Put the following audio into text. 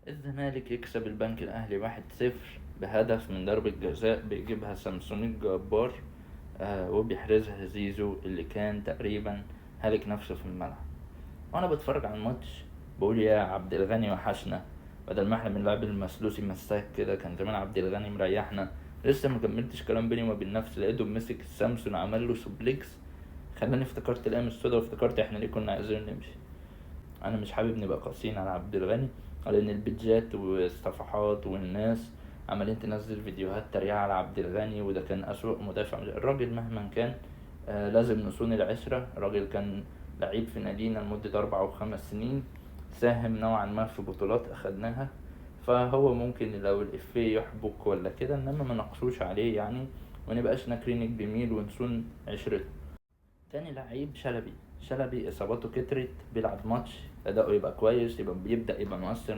الزمالك يكسب البنك الأهلي 1-0 بهدف من ضربة جزاء بيجيبها سامسون الجبار. وبيحرزها زيزو اللي كان تقريبا هالك نفسه في الملعب. وانا بتفرج على الماتش بقول يا عبد الغني وحشنا، بدل ما احنا بنلعب المسلوسي مساك كده كان زمان عبد الغني مريحنا. لسه ما كملتش كلام بيني وما بين نفسي لقيته مسك سامسون عمل له سوبليكس، خلاني افتكرت الايام السودا وافتكرت احنا ليه كنا عايزين نمشي. انا مش حابب نبقى قاسيين على عبد الغني، لان البيدجات والصفحات والناس عمالين تنزل فيديوهات تريقة على عبد الغني وده كان اسوأ مدافع. الراجل مهما كان لازم نصون العشرة. الراجل كان لعيب في نادينا لمدة 4 أو 5 سنين، ساهم نوعا ما في بطولات أخدناها، فهو ممكن لو الإفيه يحبك ولا كده، إنما ما نقصوش عليه يعني، ونبقاش ناكرينك بميل ونصون عشرته. تاني لعيب شلبي. شلبي إصاباته كترت، بيلعب ماتش أداؤه يبقى كويس، يبقى بيبدأ يبقى مؤثر